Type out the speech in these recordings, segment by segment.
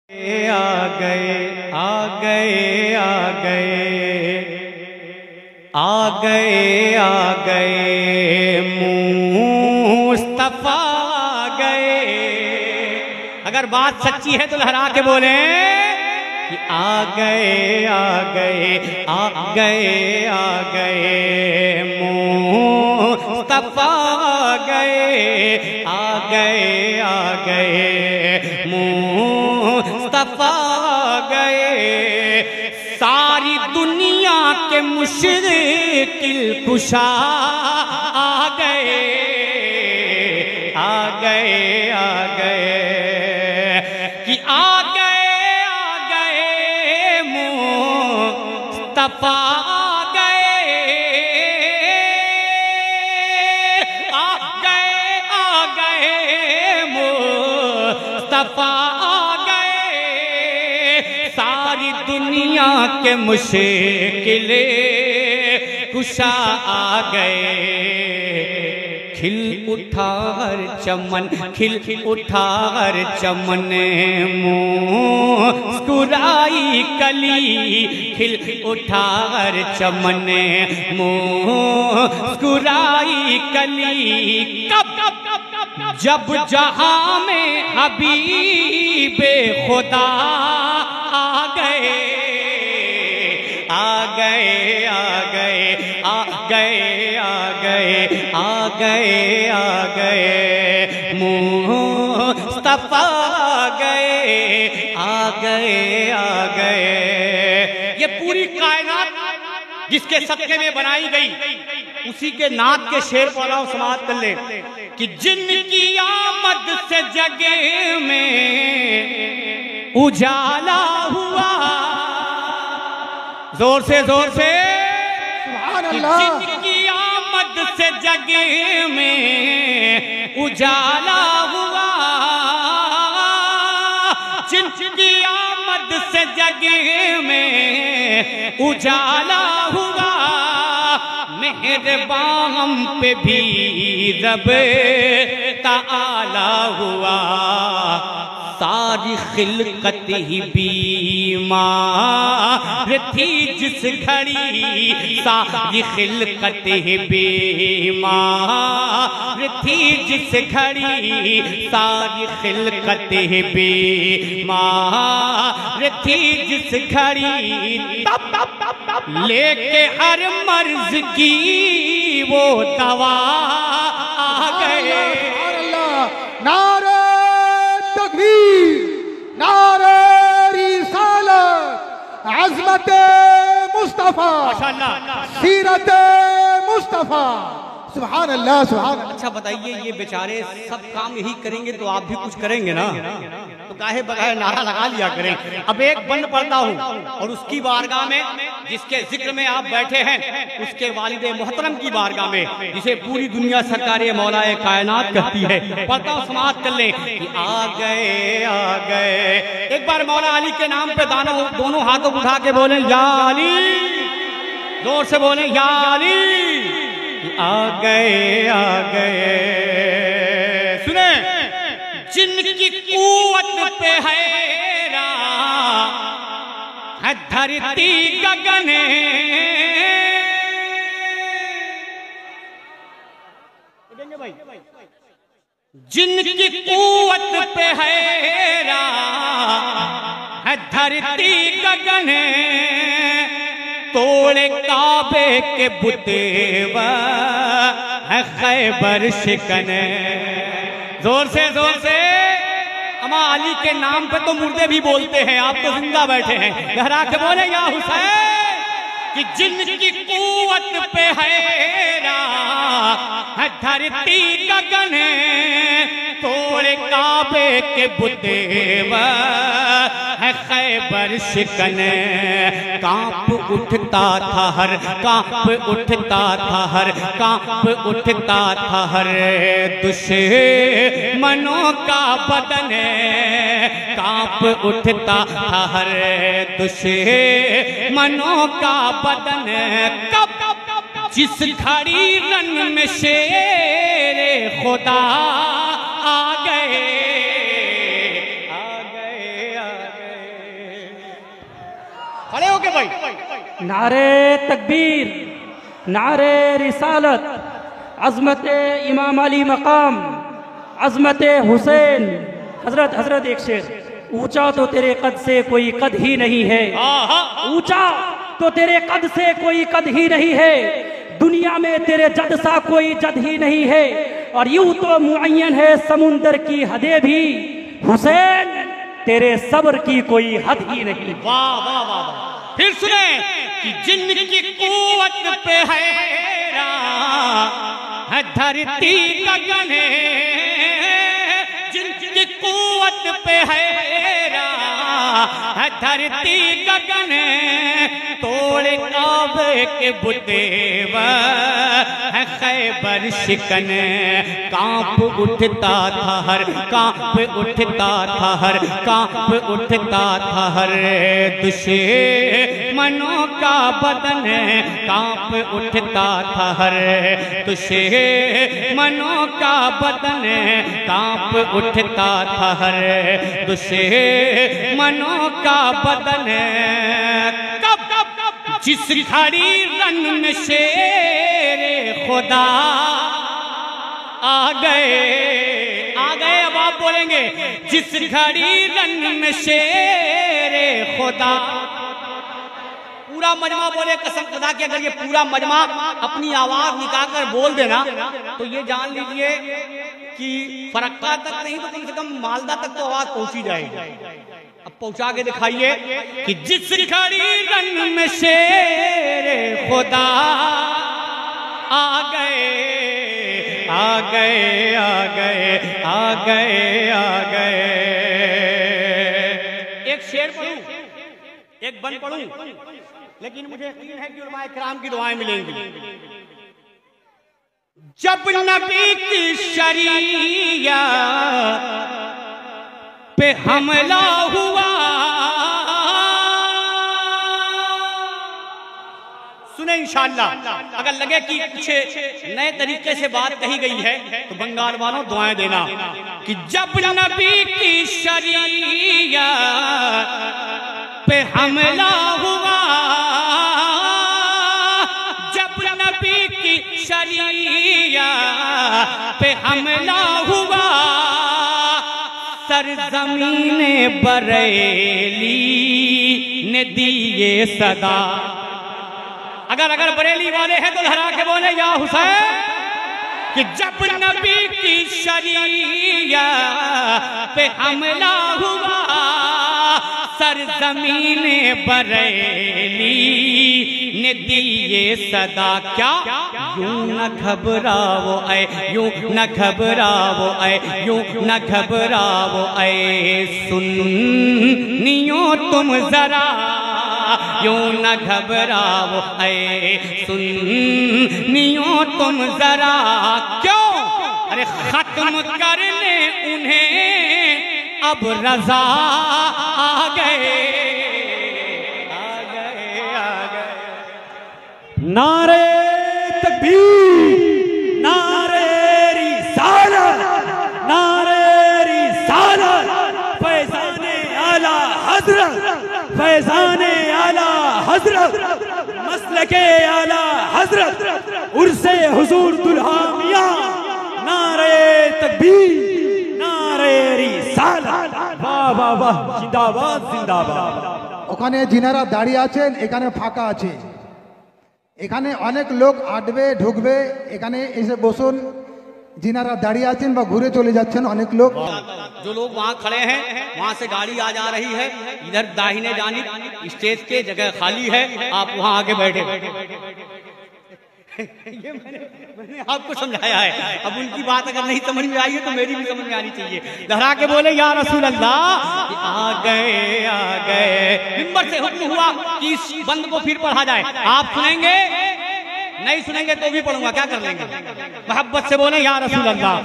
आ गए आ गए आ गए आ गए आ गए मुस्तफा आ गए। अगर बात सच्ची है तो लहरा के बोले कि आ गए आ गए आ गए आ गए मुस्तफा आ गए आ गए आ गए मुस्तफा आ गए। सारी दुनिया के मुश्किल कुशा आ गए आ गए आ गए कि आ गए मुस्तफा आ गए आ गए मुस्तफा आ गए। सारी दुनिया के मुश्किलें कुशा आ गए। खिल उठा हर चमन खिल उठा हर चमन मुस्कुराई कली खिल उठा हर चमन मुस्कुराई कली। कब जब जहां में हबीबे खुदा आ गए आ गए आ गए आ गए आ गए आ गए आ गए मुस्तफा आ गए आ गए आ गए। ये पूरी कायनात जिसके सदक़े में बनाई गई उसी के नात के शेर को अलाउ समाअत कर ले कि जिनकी आमद से जगह में उजाला हुआ। जोर से जिनकी आमद से जगह में उजाला हुआ। जिनकी आमद से जगह में उजाला हुआ। मेहरबान हम पे भी रब ताला हुआ। सारी खिलकत ही बीमार थी जिस घड़ी सारी खिलकत ही बीमार थी जिस घड़ी सारी खिलकत ही बीमार थी जिस घड़ी। लेके हर मर्ज की वो दवा आ गए। नारे तकबीर नारे रिसालत अज़मत मुस्तफा सीरत मुस्तफा सुभान अल्लाह सुभान। अच्छा बताइए ये बेचारे सब काम यही करेंगे तो आप भी कुछ करेंगे ना, तो काहे बगैर नारा लगा लिया करें। अब एक बंद पढ़ता हूँ और उसकी बारगाह में जिसके जिक्र में आप बैठे हैं उसके वालिदे मोहतरम की बारगाह में जिसे पूरी दुनिया सरकारे मौलाए कायनात कहती है पढ़ता हूँ समाअत कर लें कि आ गए आ गए। एक बार मौला अली के नाम पे दोनों हाथों को उठा के बोले या अली, जोर से बोले या अली। आ गए आ गए। सुने जिनकी कुव्वत पे हैरा है धरती गगन भाई। जिनकी कुव्वत पे हैरा है धरती गगन तोड़े काबे के बुतेवा है खैबर शिकन। जोर से अमा अली के नाम पे तो मुर्दे भी बोलते हैं, आप तो जिंदा बैठे हैं। लहरा के बोले या हुसैन कि जिनकी कुव्वत पे हैरा है धरती गगन तोड़े काबे के बुतेवा है खैबर शिकन। कांप उठता था हर कांप उठता था हर कांप उठता था हर दुश्मनों का बदन कांप उठता था हर दुश्मनों का बदन। कब जिस घड़ी रन में शेरे खुदा आ गए आ गए आ गए। खड़े होके भाई। नारे तकबीर, नारे रिसालत, अज़मत इमाम अली मकाम, अज़मत हुसैन। हजरत हजरत एक शेर, ऊंचा तो तेरे कद से कोई कद ही नहीं है, ऊंचा तो तेरे कद से कोई कद ही नहीं है, दुनिया में तेरे जद सा कोई जद ही नहीं है, और यूं तो मुअय्यन है समुंदर की हदें भी, हुसैन तेरे सब्र की कोई हद ही नहीं। वाह वाह वाह वाह। फिर सुने कि जिनकी कुव्वत पे है धरती गगन, जिनकी कुव्वत पे है धरती गगन, तोड़े काबे के बुतेव है खैबर शिकन, कांप उठता था हर, कांप उठता था हर, कांप उठता था हर दुश्मनों का बदन, कांप उठता था हर दुश्मनों का बदन, कांप उठता था हर दुश्मनों का बदन। कब जिस घड़ी रन में शेरे खुदा आ गए, अब आप बोलेंगे, जिस घड़ी रन में शेरे खुदा, पूरा मजमा बोले कसम खुदा की, अगर ये पूरा मजमा अपनी आवाज निकाल कर बोल देना तो ये जान लीजिए कि फरक्का तक नहीं तो कम से कम मालदा तक तो आवाज पहुंची जाएगी। अब पहुंचा के दिखाइए कि जिस घड़ी रंग में शेरे खुदा आ गए, आ गए, आ गए, आ गए, आ गए। एक शेर पढ़ूं, एक बंद पढ़ूं, लेकिन मुझे यकीन है कि उलमाए किराम की दुआएं मिलेंगी। जब नबी की शरीयत पे हमला हुआ, सुने इंशाअल्लाह, अगर लगे कि कुछ नए तरीके से बात कही गई है तो बंगाल वालों दुआएं देना कि जब नबी की शरीयत पे हमला हुआ, जब नबी की शरीयत पे हमला हुआ, सरज़मीने बरेली ने दिए सदा। अगर बरेली वाले हैं तो लहरा के बोले या हुसैन, कि जब नबी की शरीयत पे हमला हुआ, सरज़मीने बरेली ने दिए सदा। क्या यूं न घबराओ ऐ, यूं न घबराओ ऐ, यूं न घबराओ ऐ सुन्नियों तुम जरा, यूं न घबराओ ऐ सुन्नियों तुम जरा। क्यों? अरे खत्म करने उन्हें अब रजा आ गए, आ गए, आ गए। नारे तकबीर, नारे रिसालत, नारे रिसालत, फैज़ाने आला हज़रत, फैज़ाने आला हज़रत, मसलके आला हज़रत, उर्से हुजूर दुल्हा मियां। नारे तकबीर, नारे रिसालत, वाह वाह वाह, जिंदाबाद जिंदाबाद। ওখানে যিনারা দাঁড়িয়ে আছেন এখানে ফাঁকা আছে, এখানে অনেক লোক আসবে ঢুকবে, এখানে এসে বসুন। যিনারা দাঁড়িয়ে আছেন বা ঘুরে চলে যাচ্ছেন অনেক লোক, जो लोग वहाँ खड़े हैं वहाँ से गाड़ी आ जा रही है, इधर दाहिने जानिब स्टेज के जगह खाली है, आप वहाँ आके बैठे। ये मैंने आपको समझाया है। अब उनकी बात अगर नहीं समझ में आई है तो मेरी भी समझ में आनी चाहिए। लहरा के बोले या रसूल अल्लाह, आ गए, आ गए। मिंबर से हुक्म हुआ कि इस बंद को फिर पढ़ा जाए। आप सुनेंगे? नहीं सुनेंगे तो भी पढ़ूंगा, क्या कर लेंगे? मोहब्बत से बोले या रसूल अल्लाह,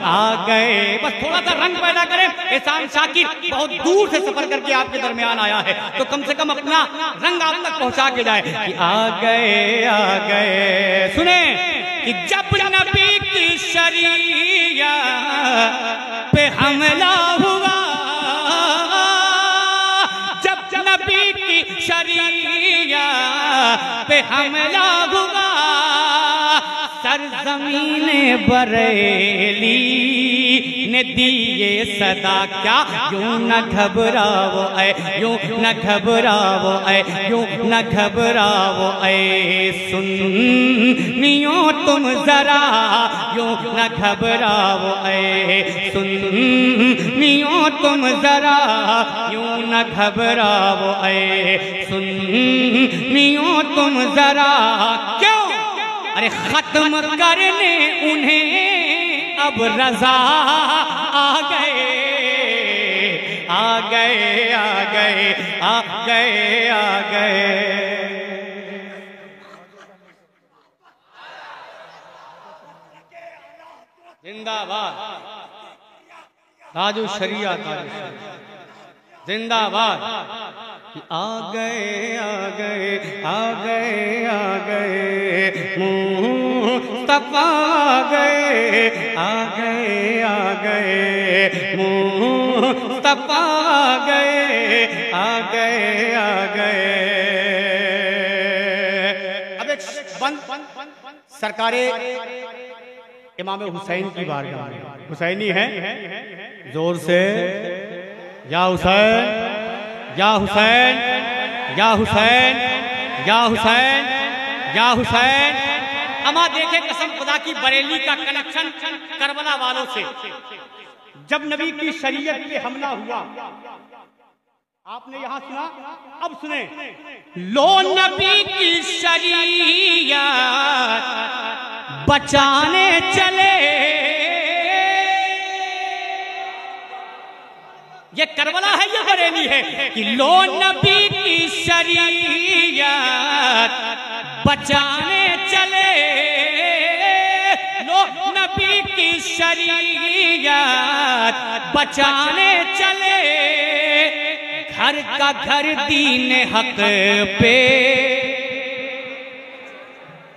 आ गए। बस थोड़ा सा रंग पैदा करें। एहसान शाकिर बहुत दूर से सफर करके आपके दरमियान आया है, तो कम से कम अपना रंग आप तक पहुंचा के जाए कि आ गए, आ गए। सुने कि जब नबी की शरीयत पे हमला हुआ, जब नबी की शरीयत पे हमला हुआ सरजमीने बरेली ने दिए सदा क्या यूं न घबराओ ऐ यूं न घबराओ ऐ यूं न घबराओ ऐ सुन्नियों तुम जरा यूं न घबराओ ऐ सुन्नियों तुम जरा यूं न घबराओ ऐ सुन्नियों तुम जरा। क्यों? अरे खत्म करने उन्हें अब रजा आ गए आ गए आ गए आ गए आ गए। जिंदाबाद ताजो शरिया जिंदाबाद। आ गए आ गए आ गए आ गए मुस्तफा आ गए आ गए आ गए मुस्तफा आ गए आ गए आ गए। अब एक बंद सरकारे इमाम हुसैन की बारगाह में हुसैनी है जोर से या हुसैन या हुसैन या हुसैन या हुसैन या हुसैन। अमा देखे कसम खुदा की बरेली का कनेक्शन करबला वालों से। जब नबी की शरीयत पे हमला हुआ आपने यहां सुना, अब सुने। लो नबी की शरीयत बचाने चले, ये करबला है ये बरेली है कि लो नबी की शरीयत बचाने चले, लो नबी की शरीयत बचाने चले, घर का घर दीन हक पे।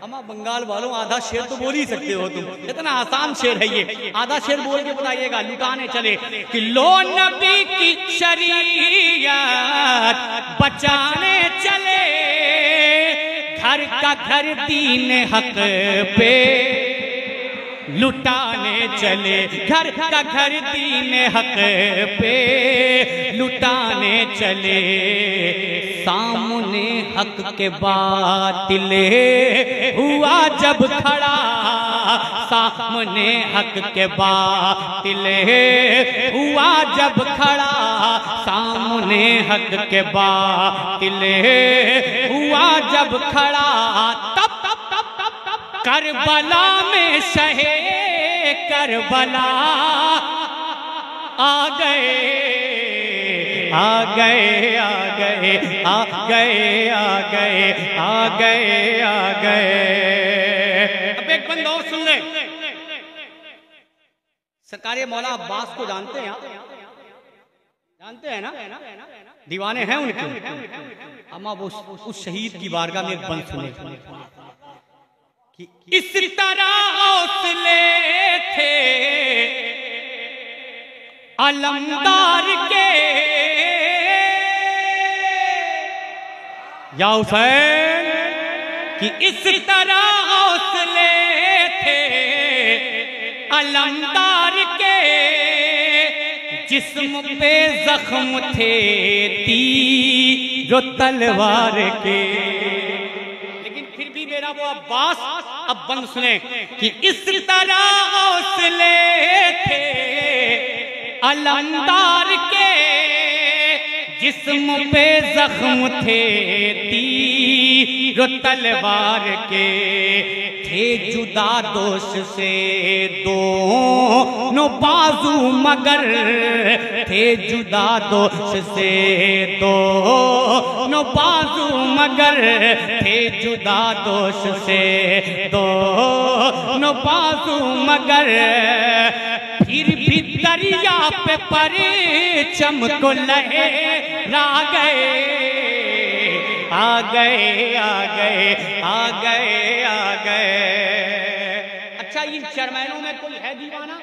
अमा बंगाल वालों आधा शेर तो बोल ही सकते हो तुम, इतना आसान शेर है ये। आधा शेर बोल के बताइएगा। लुटाने चले कि लो नबी की शरीयत बचाने चले, घर का घर दीन हक पे लुटाने चले, घर का घर दीन हक पे लुटाने चले। सामने हक के बातिले हुआ जब खड़ा, सामने हक के बातिले हुआ जब खड़ा, सामने हक के बातिले हुआ जब खड़ा, तब करबला में शहे करबला आ गए आ गए आ गए आ गए आ गए आ गए आ गए। अब एक बंद और सुन ले। सरकारे मौला अब्बास को जानते हैं, जानते हैं ना, दीवाने हैं उनके। अम्मा वो उस शहीद की बारगाह में एक बंद सुने कि इस तरह हौसले थे अलमदार के, या हुसैन कि इस तरह हौसले थे अलमदार के, जिस्म पे जख्म थे तीर तलवार के। लेकिन फिर भी मेरा वो अब्बास, अब बंद सुने कि इस तरह हौसले थे अलमदार के, जिस्म पे जख्म थे तीर तलवार के, थे जुदा दोष से दोनों बाजू मगर, थे जुदा दोष से दोनों बाजू मगर, थे जुदा दोष से दोनों बाजू मगर, फिर भी दरिया पे परचम को लहरा गए आ गए आ गए आ गए आ गए। अच्छा इन चरमैनों में कोई है दीवाना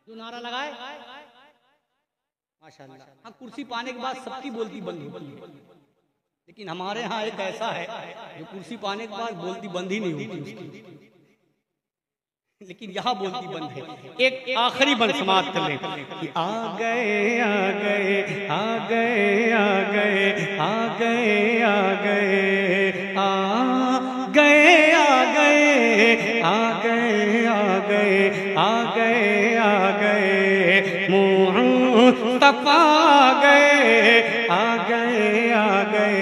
जो नारा लगाए? माशाल्लाह। हाँ, कुर्सी पाने के बाद सबकी बोलती बंद होती है। लेकिन हमारे यहाँ एक ऐसा है जो कुर्सी पाने के बाद बोलती बंद ही नहीं होती उसकी, लेकिन यहाँ बोलती बंद है। एक आखिरी बंद समाप्त कर ले कि आ गए आ गए आ गए आ गए आ गए आ गए आ गए आ गए आ गए आ गए आ गए आ गए मुस्तफा गए आ गए आ गए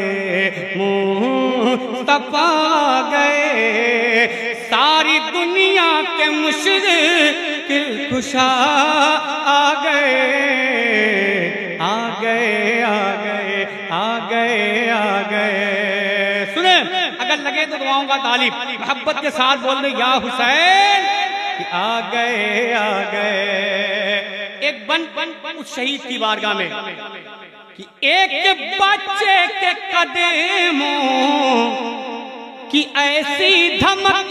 मुस्तफा गए सारी दुनिया के मुश्किल कुशा आ गए आ गए आ गए आ गए आ गए। सुने, अगर लगे तो दुआओं का तालिब मोहब्बत के साथ बोल दे या हुसैन आ गए आ गए। एक बन उस शहीद की बारगाह में कि एक बच्चे के कदमों की ऐसी धमक,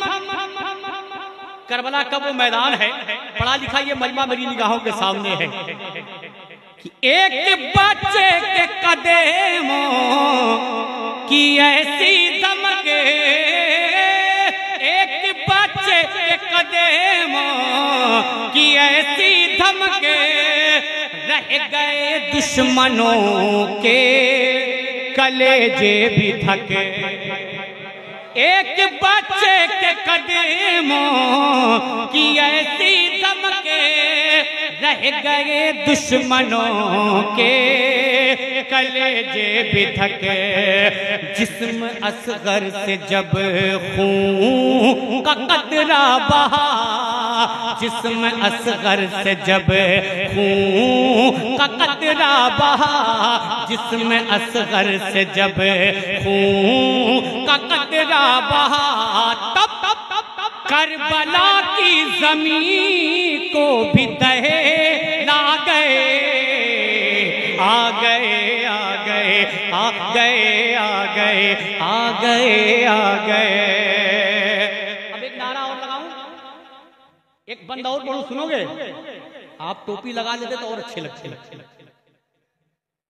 करबला का वो मैदान है, पढ़ा लिखा ये मजमा मेरी निगाहों के सामने है कि एक बच्चे के कदमों की ऐसी धमक, एक बच्चे के कदमों की ऐसी धमक, रह गए दुश्मनों के कलेजे भी थके। एक बच्चे के कदमों की ऐसी धमक, रह गए दुश्मनों के कलेजे भी थके। जिस्म असगर से जब खून का कतरा बहा, जिस्म असगर से जब खून का कतरा बहा, जिस्म असगर से जब खून का कतरा बहा, तब करबला की जमीन को भी दहला गए आ गए आ गए आ गए आ गए आ गए आ गए। अब एक नारा और लगाऊं, एक बंद और बोलूं, सुनोगे? आप टोपी लगा लेते तो और अच्छे लगते।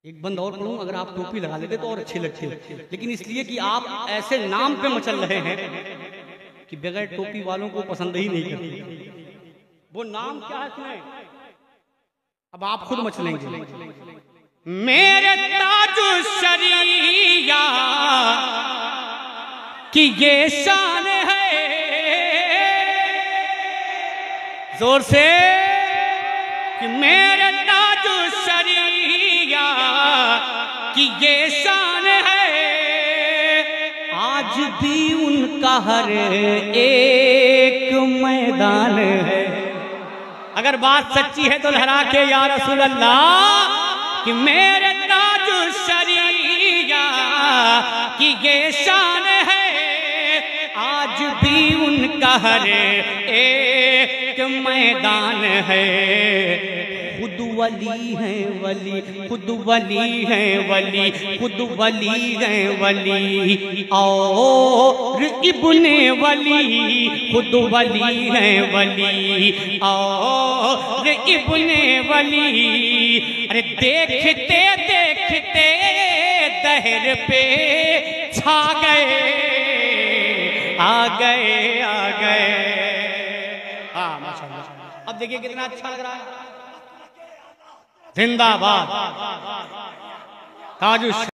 एक बंद और बोलूं, अगर आप टोपी लगा लेते तो और अच्छे लगते, लेकिन इसलिए कि आप ऐसे नाम पे मचल रहे हैं कि बगैर टोपी वालों को पसंद ही नहीं करते। वो नाम क्या है सुने, अब आप खुद मचलेंगे। मेरे ताजु शरिया की ये शान है, जोर से कि मेरे ताजु शरिया की ये शान है, आज भी उनका हर एक मैदान है। अगर बात सच्ची है तो लहरा के या रसूल अल्लाह कि मेरे ताजु शरिया की ये शान है, आज भी उनका हर एक मैदान है। खुद वली है वली, खुद वली है वली, खुद वली है वली और इब्ने वली, खुद वली है वली और इब्ने वली। अरे देखते देखते दहर पे छा गए आ गए आ गए। हाँ माशाअल्लाह, अब देखिए कितना अच्छा लग रहा है। जिंदाबाद ताजु